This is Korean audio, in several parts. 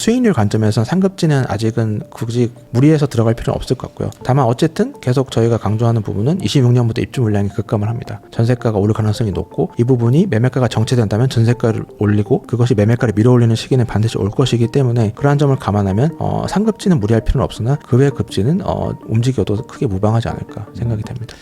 수익률 관점에서 상급지는 아직은 굳이 무리해서 들어갈 필요는 없을 것 같고요. 다만 어쨌든 계속 저희가 강조하는 부분은 26년부터 입주 물량이 급감을 합니다. 전세가가 오를 가능성이 높고 이 부분이 매매가가 정체된다면 전세가를 올리고 그것이 매매가를 밀어올리는 시기는 반드시 올 것이기 때문에 그러한 점을 감안하면 상급지는 무리할 필요는 없으나 그 외 급지는 움직여도 크게 무방하지 않을까 생각이 됩니다.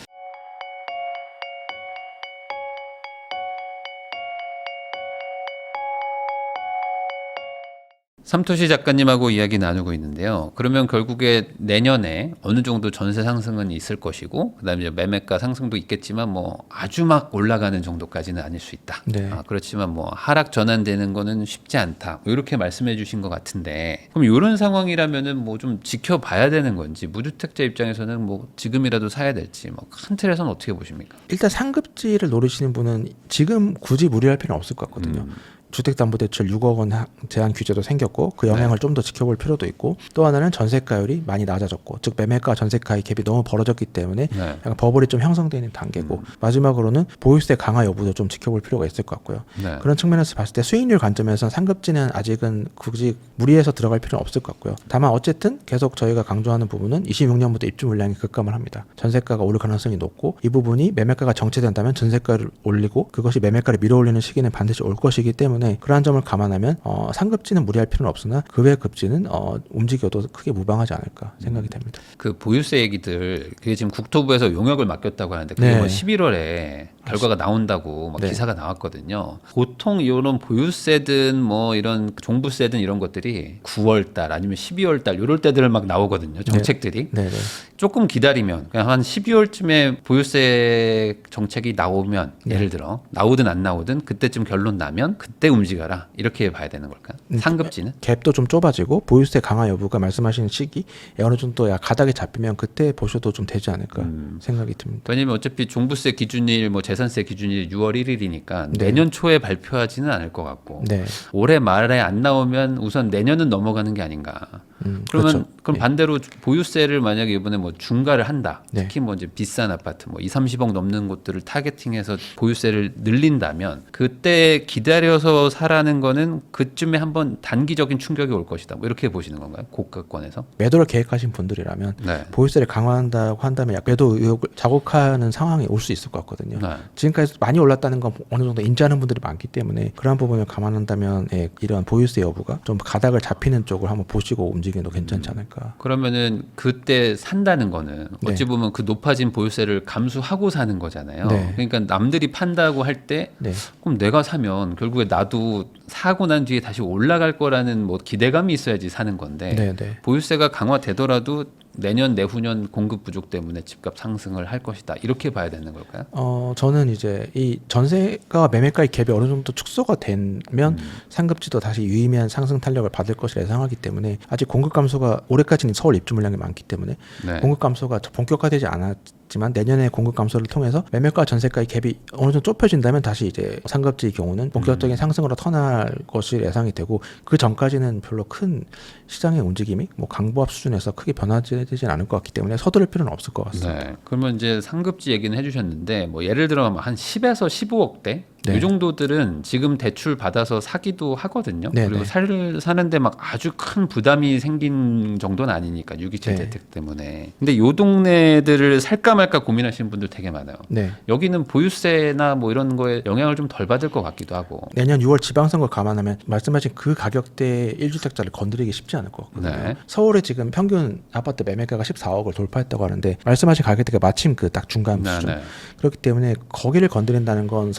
삼토시 작가님하고 이야기 나누고 있는데요. 그러면 결국에 내년에 어느 정도 전세 상승은 있을 것이고, 그다음에 이제 매매가 상승도 있겠지만 뭐 아주 막 올라가는 정도까지는 아닐 수 있다. 네. 그렇지만 뭐 하락 전환되는 거는 쉽지 않다. 뭐 이렇게 말씀해주신 것 같은데, 그럼 이런 상황이라면은 뭐 좀 지켜봐야 되는 건지, 무주택자 입장에서는 뭐 지금이라도 사야 될지, 뭐 큰 틀에서는 어떻게 보십니까? 일단 상급지를 노리시는 분은 지금 굳이 무리할 필요는 없을 것 같거든요. 주택담보대출 6억 원 제한 규제도 생겼고 그 영향을 좀 더 지켜볼 필요도 있고, 또 하나는 전세가율이 많이 낮아졌고, 즉 매매가 전세가의 갭이 너무 벌어졌기 때문에 약간 버블이 좀 형성되는 단계고, 마지막으로는 보유세 강화 여부도 좀 지켜볼 필요가 있을 것 같고요. 그런 측면에서 봤을 때 수익률 관점에서 상급지는 아직은 굳이 무리해서 들어갈 필요는 없을 것 같고요. 다만 어쨌든 계속 저희가 강조하는 부분은 26년부터 입주 물량이 급감을 합니다. 전세가가 오를 가능성이 높고 이 부분이 매매가가 정체된다면 전세가를 올리고 그것이 매매가를 밀어올리는 시기는 반드시 올 것이기 때문에 그러한 점을 감안하면 상급지는 무리할 필요는 없으나 그 외 급지는 움직여도 크게 무방하지 않을까 생각이 됩니다. 그 보유세 얘기들, 그게 지금 국토부에서 용역을 맡겼다고 하는데 그게 네. 뭐 11월에 결과가 나온다고 막 네. 기사가 나왔거든요. 보통 이런 보유세든 뭐 이런 종부세든 이런 것들이 9월달 아니면 12월달 이럴 때들 막 나오거든요. 정책들이. 네. 조금 기다리면 그냥 한 12월쯤에 보유세 정책이 나오면 네. 예를 들어 나오든 안 나오든 그때쯤 결론 나면 그때 움직여라, 이렇게 봐야 되는 걸까요? 상급지는? 갭도 좀 좁아지고 보유세 강화 여부가 말씀하시는 시기에 어느 정도 가닥이 잡히면 그때 보셔도 좀 되지 않을까 생각이 듭니다. 왜냐면 어차피 종부세 기준일, 뭐 재산세 기준일 6월 1일이니까 네. 내년 초에 발표하지는 않을 것 같고, 네. 올해 말에 안 나오면 우선 내년은 넘어가는 게 아닌가. 그러면 그렇죠. 그럼 네. 반대로 보유세를 만약에 이번에 뭐 중과를 한다. 네. 특히 뭐 이제 비싼 아파트 뭐 2, 30억 넘는 곳들을 타겟팅해서 보유세를 늘린다면 그때 기다려서 사라는 거는 그쯤에 한번 단기적인 충격이 올 것이다. 뭐 이렇게 보시는 건가요? 고가권에서? 매도를 계획하신 분들이라면 네. 보유세를 강화한다고 한다면 매도 의욕을 자극하는 상황이 올 수 있을 것 같거든요. 네. 지금까지 많이 올랐다는 건 어느 정도 인지하는 분들이 많기 때문에 그러한 부분을 감안한다면 이런 보유세 여부가 좀 가닥을 잡히는 쪽을 한번 보시고 움직여도 괜찮지 않을까. 그러면은 그때 산다는 거는 어찌 보면 그 높아진 보유세를 감수하고 사는 거잖아요. 네. 그러니까 남들이 판다고 할 때 네. 그럼 내가 사면 결국에 나도 사고 난 뒤에 다시 올라갈 거라는 뭐 기대감이 있어야지 사는 건데, 네. 보유세가 강화되더라도 내년 내후년 공급 부족 때문에 집값 상승을 할 것이다, 이렇게 봐야 되는 걸까요? 저는 이제 이 전세가 매매가의 갭이 어느 정도 축소가 되면 상급지도 다시 유의미한 상승 탄력을 받을 것이라 예상하기 때문에, 아직 공급 감소가 올해까지는 서울 입주 물량이 많기 때문에 네. 공급 감소가 본격화되지 않았지만 내년에 공급 감소를 통해서 매매가 전세가의 갭이 어느 정도 좁혀진다면 다시 이제 상급지의 경우는 본격적인 상승으로 턴할 것이 예상이 되고, 그 전까지는 별로 큰 시장의 움직임이 뭐 강보합 수준에서 크게 변화되지는 않을 것 같기 때문에 서두를 필요는 없을 것 같습니다. 네. 그러면 이제 상급지 얘기는 해주셨는데, 뭐 예를 들어 한 10에서 15억대 네. 이 정도들은 지금 대출 받아서 사기도 하거든요. 네, 그리고 네. 사는데 막 아주 큰 부담이 생긴 정도는 아니니까 627 네. 대책 때문에. 근데 요 동네들을 살까 말까 고민하시는 분들 되게 많아요. 네. 여기는 보유세나 뭐 이런 거에 영향을 좀 덜 받을 것 같기도 하고. 내년 6월 지방선거 감안하면 말씀하신 그 가격대 1주택자를 건드리기 쉽지 않을 것 같거든요. 네. 서울에 지금 평균 아파트 매매가가 14억을 돌파했다고 하는데, 말씀하신 가격대가 마침 그 딱 중간 네, 수준. 네. 그렇기 때문에 거기를 건드린다는 건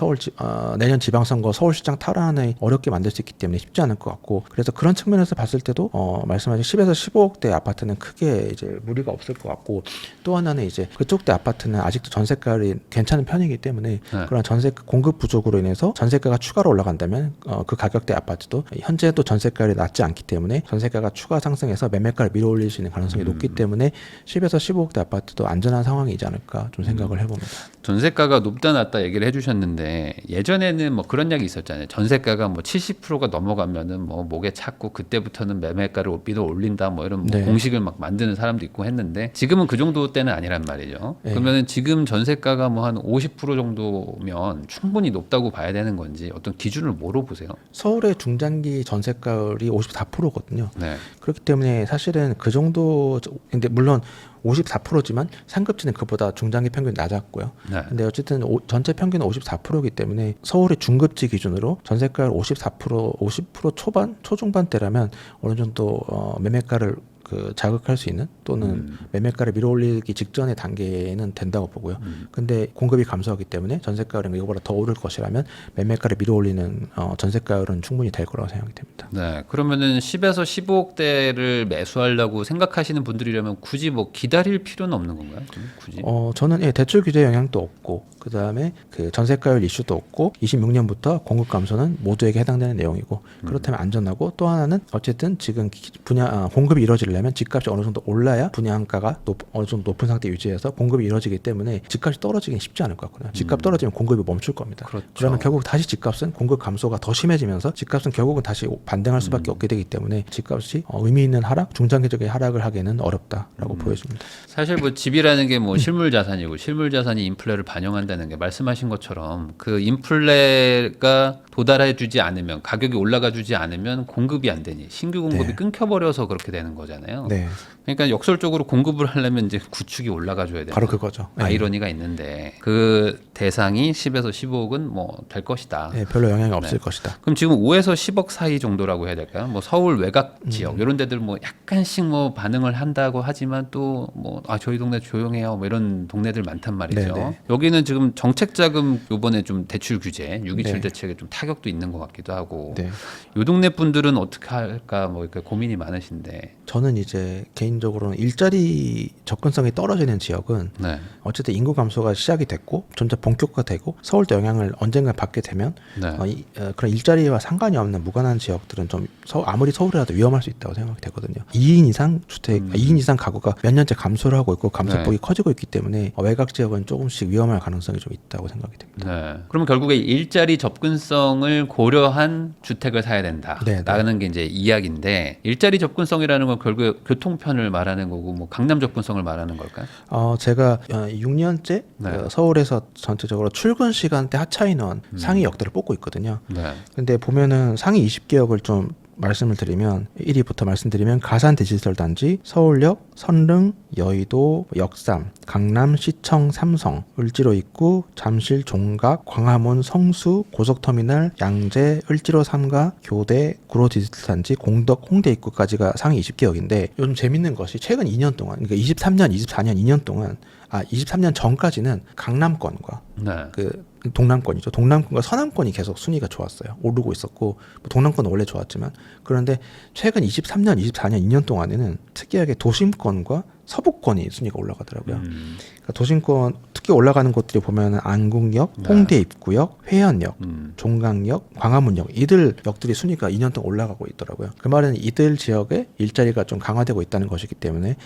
내년 지방선거 서울시장 탈환을 어렵게 만들 수 있기 때문에 쉽지 않을 것 같고, 그래서 그런 측면에서 봤을 때도 말씀하신 10에서 15억대 아파트는 크게 이제 무리가 없을 것 같고, 또 하나는 이제 그쪽대 아파트는 아직도 전세가율이 괜찮은 편이기 때문에 그런 전세 공급 부족으로 인해서 전세가가 추가로 올라간다면 그 가격대 아파트도 현재도 전세가율이 낮지 않기 때문에 전세가가 추가 상승해서 매매가를 밀어올릴 수 있는 가능성이 높기 때문에 10에서 15억대 아파트도 안전한 상황이지 않을까 좀 생각을 해봅니다. 전세가가 높다 낮다 얘기를 해주셨는데, 예전에는 뭐 그런 이야기 있었잖아요. 전세가가 뭐 70%가 넘어가면은 뭐 목에 찾고 그때부터는 매매가를 미도 올린다 뭐 이런 뭐 네. 공식을 막 만드는 사람도 있고 했는데 지금은 그 정도 때는 아니란 말이죠. 네. 그러면은 지금 전세가가 뭐 한 50% 정도면 충분히 높다고 봐야 되는 건지 어떤 기준을 뭐로 보세요? 서울의 중장기 전세가율이 54%거든요. 네. 그렇기 때문에 사실은 그 정도 근데 물론 54%지만 상급지는 그보다 중장기 평균이 낮았고요. 네. 근데 어쨌든 전체 평균은 54%이기 때문에 서울의 중급지 기준으로 전세가율 50% 초반, 초중반대라면 어느 정도 매매가를 자극할 수 있는 또는 매매가를 밀어올리기 직전의 단계는 된다고 보고요. 근데 공급이 감소하기 때문에 전세가율은 이거보다 더 오를 것이라면 매매가를 밀어올리는 전세가율은 충분히 될 거라고 생각이 됩니다. 네. 그러면은 10에서 15억대를 매수하려고 생각하시는 분들이라면 굳이 뭐 기다릴 필요는 없는 건가요? 굳이? 저는 대출 규제 영향도 없고 그 다음에 그 전세가율 이슈도 없고 26년부터 공급 감소는 모두에게 해당되는 내용이고 그렇다면 안전하고 또 하나는 어쨌든 지금 공급이 이루어지려면 집값이 어느 정도 올라야 분양가가 어느 정도 높은 상태 유지해서 공급이 이루어지기 때문에 집값이 떨어지긴 쉽지 않을 것 같거든요. 집값 떨어지면 공급이 멈출 겁니다. 그렇죠. 그러면 결국 다시 집값은 공급 감소가 더 심해지면서 집값은 결국은 다시 반등할 수밖에 없게 되기 때문에 집값이 의미 있는 하락, 중장기적인 하락을 하기는 어렵다라고 보여집니다. 사실 뭐 집이라는 게 뭐 실물 자산이고 실물 자산이 인플레를 반영한다는 게 말씀하신 것처럼 그 인플레가 도달해 주지 않으면 가격이 올라가 주지 않으면 공급이 안 되니 신규 공급이 네. 끊겨버려서 그렇게 되는 거잖아요. 네, 그러니까 역설적으로 공급을 하려면 이제 구축이 올라가 줘야 되는 바로 그거죠. 네. 아이러니가 있는데 그 대상이 10에서 15억은 뭐 될 것이다. 네, 별로 영향이 없을 것이다. 그럼 지금 5에서 10억 사이 정도라고 해야 될까요? 뭐 서울 외곽 지역 이런 데들 뭐 약간씩 뭐 반응을 한다고 하지만 또 뭐 저희 동네 조용해요. 뭐 이런 동네들 많단 말이죠. 네네. 여기는 지금 정책 자금 요번에 좀 대출 규제 627 네. 대책에 좀 타격도 있는 것 같기도 하고. 네. 요 동네 분들은 어떻게 할까 뭐 이렇게 고민이 많으신데. 저는 이제 개인적으로는 일자리 접근성이 떨어지는 지역은 네. 어쨌든 인구 감소가 시작이 됐고 점차 본격화되고 서울도 영향을 언젠가 받게 되면 네. 그런 일자리와 상관이 없는 무관한 지역들은 좀 아무리 서울이라도 위험할 수 있다고 생각이 되거든요. 2인 이상 주택, 2인 이상 가구가 몇 년째 감소를 하고 있고 감소폭이 네. 커지고 있기 때문에 외곽 지역은 조금씩 위험할 가능성이 좀 있다고 생각이 됩니다. 네. 그럼 결국에 일자리 접근성을 고려한 주택을 사야 된다라는 게 이제 이야기인데 일자리 접근성이라는 건 결국에 교통편을 말하는 거고 뭐 강남 접근성을 말하는 걸까요? 제가 6년째 네. 서울에서 전체적으로 출근 시간대 하차 인원 상위 역대를 뽑고 있거든요. 네. 근데 보면은 상위 20개역을 좀 말씀을 드리면 1위부터 말씀드리면 가산 디지털 단지, 서울역, 선릉, 여의도, 역삼, 강남, 시청, 삼성, 을지로 입구, 잠실, 종각, 광화문, 성수, 고속터미널, 양재, 을지로 3가, 교대, 구로 디지털 단지, 공덕, 홍대 입구까지가 상위 20개역인데 요즘 재밌는 것이 최근 2년 동안 그러니까 23년, 24년 2년 동안 23년 전까지는 강남권과 네. 동남권이죠. 동남권과 서남권이 계속 순위가 좋았어요. 오르고 있었고 동남권은 원래 좋았지만 그런데 최근 23년, 24년 2년 동안에는 특이하게 도심권과 서부권이 순위가 올라가더라고요. 그러니까 도심권 특히 올라가는 곳들이 보면 안국역, 홍대 입구역, 회원역, 종강역, 광화문역 이들 역들이 순위가 2년 동안 올라가고 있더라고요. 그 말은 이들 지역에 일자리가 좀 강화되고 있다는 것이기 때문에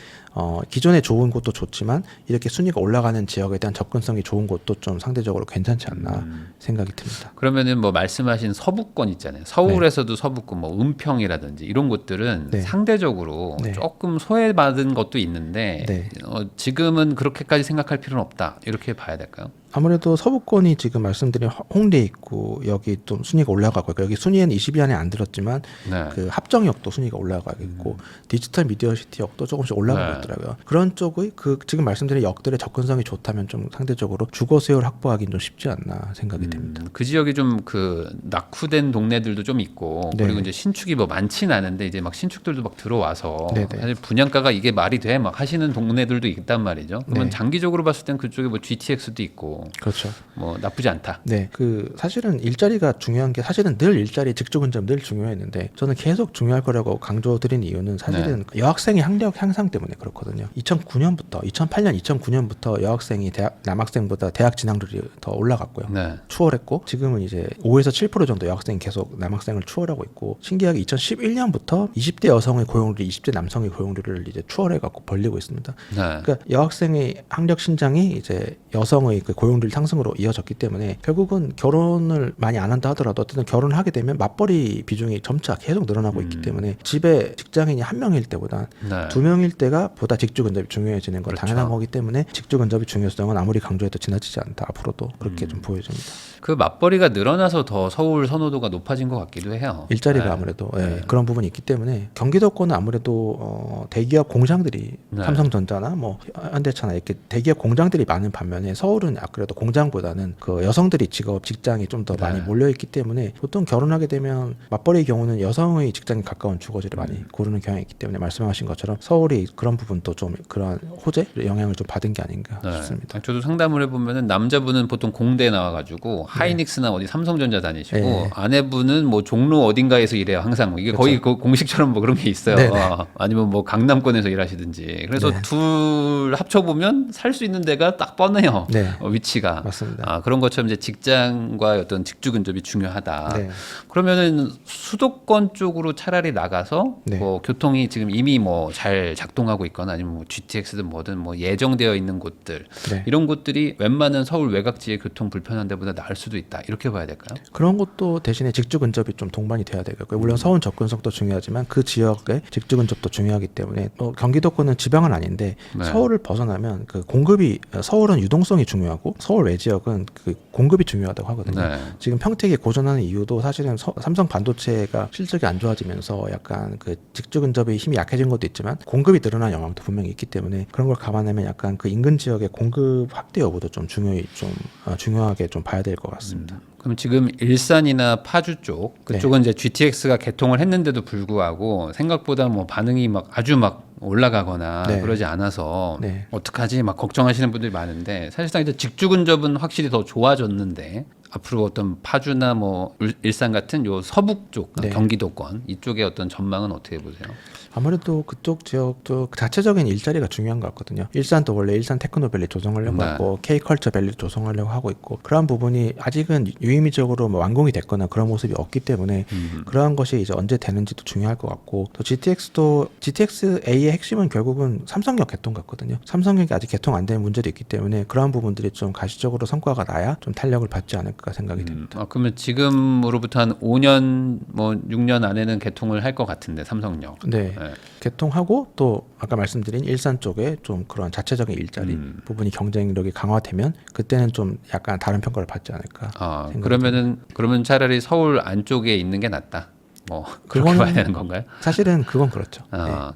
기존에 좋은 곳도 좋지만 이렇게 순위가 올라가는 지역에 대한 접근성이 좋은 곳도 좀 상대적으로 괜찮지 않나 생각이 듭니다. 그러면은 뭐 말씀하신 서부권 있잖아요. 서울에서도 서부권, 뭐 은평이라든지 이런 곳들은 네. 상대적으로 네. 조금 소외받은 것도 있는데 네. 지금은 그렇게까지 생각할 필요는 없다. 이렇게 봐야 될까요? 아무래도 서부권이 지금 말씀드린 홍대 입구 여기 좀 순위가 올라가고 있고 여기 순위에는 20위 안에 안 들었지만 네. 그 합정역도 순위가 올라가고 있고 디지털 미디어시티역도 조금씩 올라가고 네. 있더라고요. 그런 쪽의 지금 말씀드린 역들의 접근성이 좋다면 좀 상대적으로 주거 수요를 확보하기는 좀 쉽지 않나 생각이 됩니다. 그 지역이 좀 그 낙후된 동네들도 좀 있고 네. 그리고 이제 신축이 뭐 많지는 않은데 이제 막 신축들도 막 들어와서 네네. 사실 분양가가 이게 말이 돼 막 하시는 동네들도 있단 말이죠. 그러면 네. 장기적으로 봤을 땐 그쪽에 뭐 GTX도 있고 그렇죠. 뭐 나쁘지 않다. 네, 사실은 일자리가 중요한 게 사실은 늘 일자리 직주근접 늘 중요했는데 저는 계속 중요할 거라고 강조드린 이유는 사실은 여학생의 학력 향상 때문에 그렇거든요. 2008년, 2009년부터 여학생이 남학생보다 대학 진학률이 더 올라갔고요. 네. 추월했고 지금은 이제 5에서 7% 정도 여학생이 계속 남학생을 추월하고 있고 신기하게 2011년부터 20대 여성의 고용률이 20대 남성의 고용률을 이제 추월해 갖고 벌리고 있습니다. 네. 그러니까 여학생의 학력 신장이 이제 여성의 그 고용 고용률 상승으로 이어졌기 때문에 결국은 결혼을 많이 안 한다 하더라도 어쨌든 결혼을 하게 되면 맞벌이 비중이 점차 계속 늘어나고 있기 때문에 집에 직장인이 한 명일 때보다 네. 두 명일 때가 보다 직주 근접이 중요해지는 건 그렇죠. 당연한 거기 때문에 직주 근접의 중요성은 아무리 강조해도 지나치지 않다. 앞으로도 그렇게 좀 보여집니다. 그 맞벌이가 늘어나서 더 서울 선호도가 높아진 것 같기도 해요. 일자리가 네. 아무래도 그런 부분이 있기 때문에 경기도권은 아무래도 대기업 공장들이 네. 삼성전자나 뭐 현대차나 이렇게 대기업 공장들이 많은 반면에 서울은 그래도 공장보다는 그 여성들이 직장이 좀 더 많이 몰려 있기 때문에 보통 결혼하게 되면 맞벌이의 경우는 여성의 직장에 가까운 주거지를 많이 고르는 경향이 있기 때문에 말씀하신 것처럼 서울이 그런 부분도 좀 그런 호재 영향을 좀 받은 게 아닌가 싶습니다. 저도 상담을 해보면은 남자분은 보통 공대 나와가지고 하이닉스나 어디 삼성전자 다니시고 네. 아내분은 뭐 종로 어딘가에서 일해요. 항상 이게 거의 그 공식처럼 뭐 그런 게 있어요. 네네. 아니면 뭐 강남권에서 일하시든지. 그래서 네. 둘 합쳐보면 살 수 있는 데가 딱 뻔해요. 네. 위치가. 맞습니다. 그런 것처럼 이제 직장과 어떤 직주 근접이 중요하다. 네. 그러면은 수도권 쪽으로 차라리 나가서 네. 뭐 교통이 지금 이미 뭐 잘 작동하고 있거나 아니면 뭐 GTX든 뭐든 뭐 예정되어 있는 곳들 네. 이런 곳들이 웬만한 서울 외곽지의 교통 불편한 데보다 나을 수도 있다. 이렇게 봐야 될까요? 그런 것도 대신에 직주 근접이 좀 동반이 돼야 되고요. 물론 서울 접근성도 중요하지만 그 지역의 직주 근접도 중요하기 때문에 경기도권은 지방은 아닌데 네. 서울을 벗어나면 그 공급이 서울은 유동성이 중요하고 서울 외 지역은 그 공급이 중요하다고 하거든요. 네. 지금 평택이 고전하는 이유도 사실은 삼성 반도체가 실적이 안 좋아지면서 약간 그 직주 근접의 힘이 약해진 것도 있지만 공급이 늘어난 영향도 분명히 있기 때문에 그런 걸 감안하면 약간 그 인근 지역의 공급 확대 여부도 좀 중요하게 좀 봐야 될 것 같습니다. 그럼 지금 일산이나 파주 쪽 그쪽은 이제 GTX가 개통을 했는데도 불구하고 생각보다 뭐 반응이 막 아주 막 올라가거나 네. 그러지 않아서 네. 어떡하지 막 걱정하시는 분들이 많은데 사실상 이제 직주 근접은 확실히 더 좋아졌는데 앞으로 어떤 파주나 뭐 일산 같은 요 서북 쪽 네. 경기도권 이쪽의 어떤 전망은 어떻게 보세요? 아무래도 그쪽 지역도 자체적인 일자리가 중요한 것 같거든요. 일산도 원래 일산 테크노밸리 조성하려고 네. 하고 K컬처밸리 조성하려고 하고 있고 그러한 부분이 아직은 유의미적으로 뭐 완공이 됐거나 그런 모습이 없기 때문에 그러한 것이 이제 언제 되는지도 중요할 것 같고 또 GTX-A의 핵심은 결국은 삼성역 개통 같거든요. 삼성역이 아직 개통 안 된 문제도 있기 때문에 그러한 부분들이 좀 가시적으로 성과가 나야 좀 탄력을 받지 않을까 생각이 듭니다. 그러면 지금으로부터 한 5년 뭐 6년 안에는 개통을 할 것 같은데 삼성역. 네. 개통하고 또 아까 말씀드린 일산 쪽에 좀 그런 자체적인 일자리 부분이 경쟁력이 강화되면 그때는 좀 약간 다른 평가를 받지 않을까. 그러면 차라리 서울 안쪽에 있는 게 낫다. 뭐 그렇게 봐야 되는 건가요? 사실은 그건 그렇죠.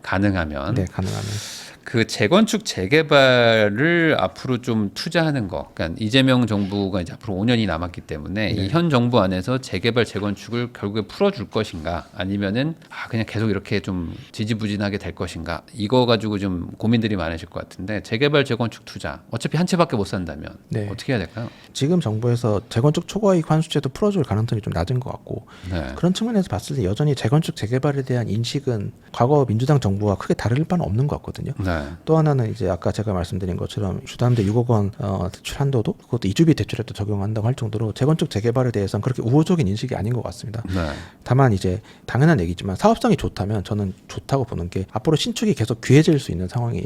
가능하면. 네, 가능하면. 그 재건축 재개발을 앞으로 좀 투자하는 거. 그러니까 이재명 정부가 이제 앞으로 5년이 남았기 때문에 이 현 정부 안에서 재개발 재건축을 결국에 풀어줄 것인가, 아니면은 그냥 계속 이렇게 좀 지지부진하게 될 것인가. 이거 가지고 좀 고민들이 많으실 것 같은데 재개발 재건축 투자 어차피 한 채밖에 못 산다면 네. 어떻게 해야 될까요? 지금 정부에서 재건축 초과이익 환수제도 풀어줄 가능성이 좀 낮은 것 같고 네. 그런 측면에서 봤을 때 여전히 재건축 재개발에 대한 인식은 과거 민주당 정부와 크게 다를 바는 없는 것 같거든요. 네. 또 하나는 이제 아까 제가 말씀드린 것처럼 주담대 6억 원 대출 한도도 그것도 이주비 대출에도 적용한다고 할 정도로 재건축 재개발에 대해서는 그렇게 우호적인 인식이 아닌 것 같습니다. 네. 다만 이제 당연한 얘기지만 사업성이 좋다면 저는 좋다고 보는 게 앞으로 신축이 계속 귀해질 수 있는 상황이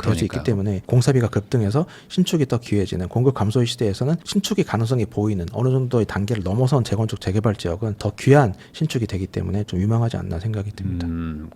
될 수 있기 때문에 공사비가 급등해서 신축이 더 귀해지는 공급 감소의 시대에서는 신축이 가능성이 보이는 어느 정도의 단계를 넘어선 재건축 재개발 지역은 더 귀한 신축이 되기 때문에 좀 유망하지 않나 생각이 듭니다.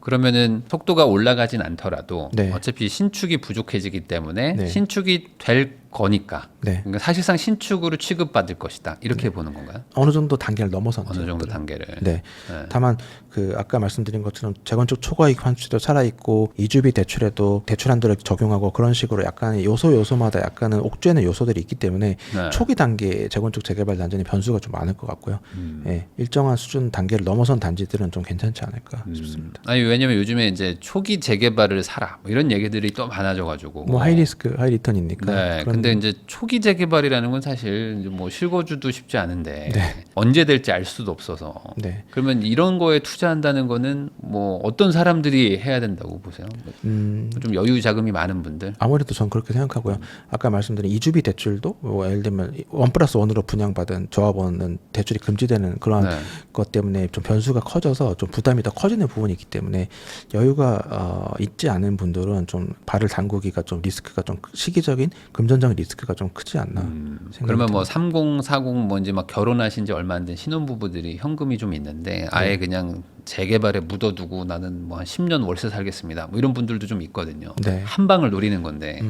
그러면은 속도가 올라가진 않더라도 네. 어차피 신축이 부족해지기 때문에 네. 신축이 될 거니까 네. 그러니까 사실상 신축으로 취급받을 것이다 이렇게 보는 건가요? 어느 정도 단계를 넘어선 어느 정도 지역들은. 단계를. 네. 다만 그 아까 말씀드린 것처럼 재건축 초과이익 환수도 살아 있고 이주비 대출에도 대출 한도를 적용하고 그런 식으로 약간 요소마다 약간은 옥죄는 요소들이 있기 때문에 네. 초기 단계 재건축 재개발 단지는 변수가 좀 많을 것 같고요. 예, 일정한 수준 단계를 넘어선 단지들은 좀 괜찮지 않을까 싶습니다. 아니 왜냐면 요즘에 이제 초기 재개발을 사라 뭐 이런 얘기들이 또 많아져가지고 뭐 하이리스크 하이리턴이니까. 네. 근데 이제 초기 재개발이라는 건 사실 이제 뭐 실거주도 쉽지 않은데 네. 언제 될지 알 수도 없어서. 네. 그러면 이런 거에 투자한다는 거는 뭐 어떤 사람들이 해야 된다고 보세요? 좀 여유 자금이 많은 분들. 아무래도 전 그렇게 생각하고요. 아까 말씀드린 이주비 대출도 뭐 예를 들면 1+1으로 분양받은 조합원은 대출이 금지되는 그런 네. 것 때문에 좀 변수가 커져서 좀 부담이 더 커지는 부분이 있기 때문에 여유가 있지 않은 분들은 좀 발을 담그기가 좀 리스크가 좀 시기적인 금전적 재정의 리스크가 좀 크지 않나 생각이 그러면 뭐 듭니다. 30, 40 뭔지 막 결혼하신 지 얼마 안 된 신혼부부들이 현금이 좀 있는데 아예 그냥 재개발에 묻어두고 나는 뭐 한 10년 월세 살겠습니다. 뭐 이런 분들도 좀 있거든요. 네. 한 방을 노리는 건데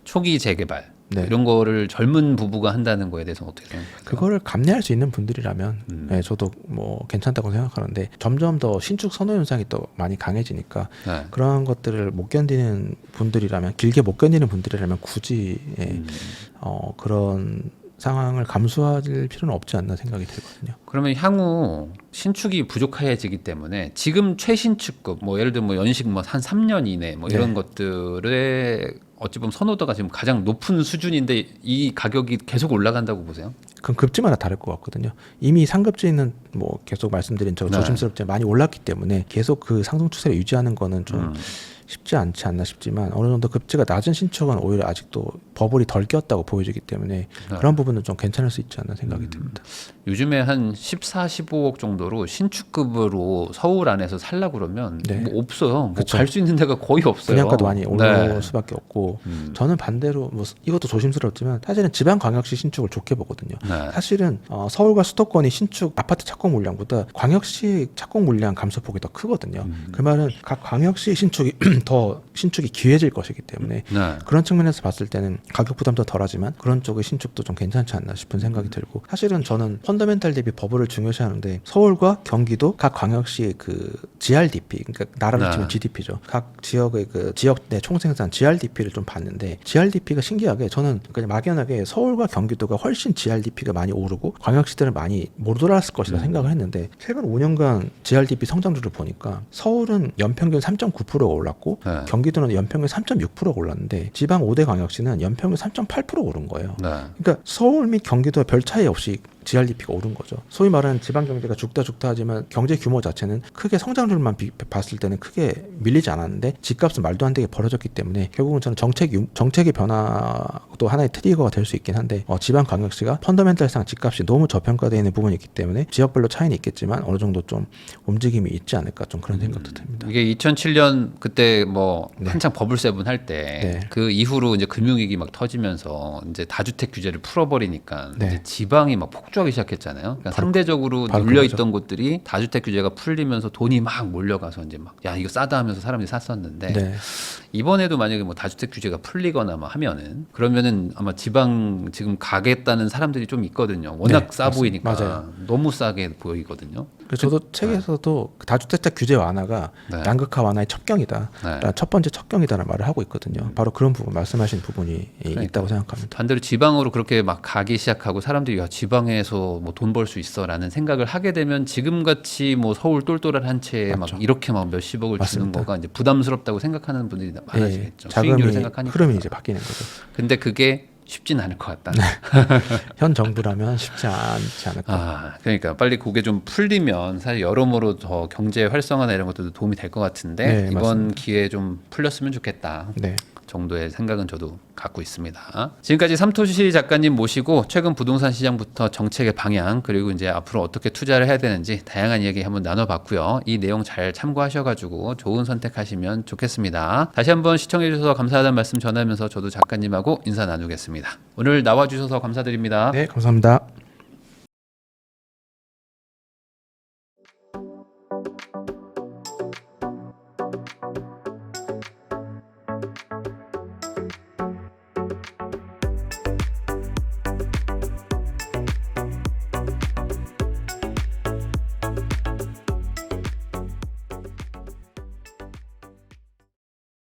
초기 재개발 네. 이런 거를 젊은 부부가 한다는 거에 대해서 어떻게 생각하세요? 그거를 감내할 수 있는 분들이라면 네, 저도 뭐 괜찮다고 생각하는데 점점 더 신축 선호 현상이 또 많이 강해지니까 네. 그런 것들을 못 견디는 분들이라면 길게 못 견디는 분들이라면 굳이 그런 상황을 감수할 필요는 없지 않나 생각이 들거든요. 그러면 향후 신축이 부족해지기 때문에 지금 최신축급 뭐 예를 들면 뭐 연식 뭐 한 3년 이내 뭐 이런 네. 것들의 어찌 보면 선호도가 지금 가장 높은 수준인데 이 가격이 계속 올라간다고 보세요? 그건 급지마다 다를 것 같거든요. 이미 상급지는 뭐 계속 말씀드린 저 네. 조심스럽게 많이 올랐기 때문에 계속 그 상승 추세를 유지하는 거는 좀 쉽지 않지 않나 싶지만 어느 정도 급지가 낮은 신축은 오히려 아직도 버블이 덜 꼈다고 보여지기 때문에 그런 부분은 좀 괜찮을 수 있지 않나 생각이 듭니다. 요즘에 한 14, 15억 정도로 신축급으로 서울 안에서 살려고 그러면 네. 뭐 없어요. 뭐 그쵸. 갈 수 있는 데가 거의 없어요. 분양가도 많이 올라올 네. 수밖에 없고 저는 반대로 뭐 이것도 조심스럽지만 사실은 지방광역시 신축을 좋게 보거든요. 네. 사실은 서울과 수도권이 신축 아파트 착공 물량보다 광역시 착공 물량 감소폭이 더 크거든요. 그 말은 각 광역시 신축이 더 신축이 기회질 것이기 때문에 네. 그런 측면에서 봤을 때는 가격 부담도 덜하지만 그런 쪽의 신축도 좀 괜찮지 않나 싶은 생각이 들고 사실은 저는 펀더멘탈 대비 버블을 중요시하는데 서울과 경기도 각 광역시의 그 GRDP 그러니까 나라로 네. 치면 GDP죠. 각 지역의 그 지역 내 총생산 GRDP를 좀 봤는데 GRDP가 신기하게 저는 그냥 막연하게 서울과 경기도가 훨씬 GRDP가 많이 오르고 광역시들은 많이 못 올랐을 것이다 생각을 했는데 최근 5년간 GRDP 성장률을 보니까 서울은 연평균 3.9%가 올랐고 네. 경기도는 연평균 3.6%가 올랐는데 지방 5대 광역시는 연평균 3.8% 오른 거예요. 네. 그러니까 서울 및 경기도와 별 차이 없이 GRDP가 오른 거죠. 소위 말하는 지방 경제가 죽다 하지만 경제 규모 자체는 크게 성장률만 봤을 때는 크게 밀리지 않았는데 집값은 말도 안 되게 벌어졌기 때문에 결국은 저는 정책의 변화도 하나의 트리거가 될 수 있긴 한데 지방 광역시가 펀더멘탈상 집값이 너무 저평가되어 있는 부분이 있기 때문에 지역별로 차이는 있겠지만 어느 정도 좀 움직임이 있지 않을까 좀 그런 생각도 듭니다. 이게 2007년 그때 뭐 네. 한창 버블 세븐 할 때 그 네. 이후로 이제 금융위기 막 터지면서 이제 다주택 규제를 풀어버리니까 네. 이제 지방이 막 폭주하기 시작했잖아요. 그러니까 상대적으로 바로 눌려있던 곳들이 다주택 규제가 풀리면서 돈이 막 몰려가서 이제 막 야 이거 싸다 하면서 사람들이 샀었는데 네. 이번에도 만약에 뭐 다주택 규제가 풀리거나 뭐 하면은 그러면은 아마 지방 지금 가겠다는 사람들이 좀 있거든요. 워낙 네, 싸 보이니까 맞아요. 너무 싸게 보이거든요. 그래서 저도 책에서도 그 다주택자 규제 완화가 네. 양극화 완화의 첩경이다. 네. 첫 번째 첩경이다라는 말을 하고 있거든요. 바로 그런 부분 말씀하신 부분이 있다고 생각합니다. 반대로 지방으로 그렇게 막 가기 시작하고 사람들이 야 지방에서 뭐 돈 벌 수 있어라는 생각을 하게 되면 지금 같이 뭐 서울 똘똘한 한 채에 막 이렇게 막 몇십억을 주는 맞습니다. 거가 이제 부담스럽다고 생각하는 분들이 많아지겠죠. 수익률을 자금이 생각하니까. 흐름이 이제 바뀌는 거죠. 근데 그게 쉽진 않을 것 같다. 현 정부라면 쉽지 않지 않을까. 아, 그러니까 빨리 그게 좀 풀리면 사실 여러모로 더 경제 활성화나 이런 것들도 도움이 될 것 같은데 네, 이번 맞습니다. 기회에 좀 풀렸으면 좋겠다. 네. 정도의 생각은 저도 갖고 있습니다. 지금까지 삼토시 작가님 모시고 최근 부동산 시장부터 정책의 방향 그리고 이제 앞으로 어떻게 투자를 해야 되는지 다양한 이야기 한번 나눠봤고요. 이 내용 잘 참고하셔가지고 좋은 선택하시면 좋겠습니다. 다시 한번 시청해주셔서 감사하다는 말씀 전하면서 저도 작가님하고 인사 나누겠습니다. 오늘 나와주셔서 감사드립니다. 네, 감사합니다.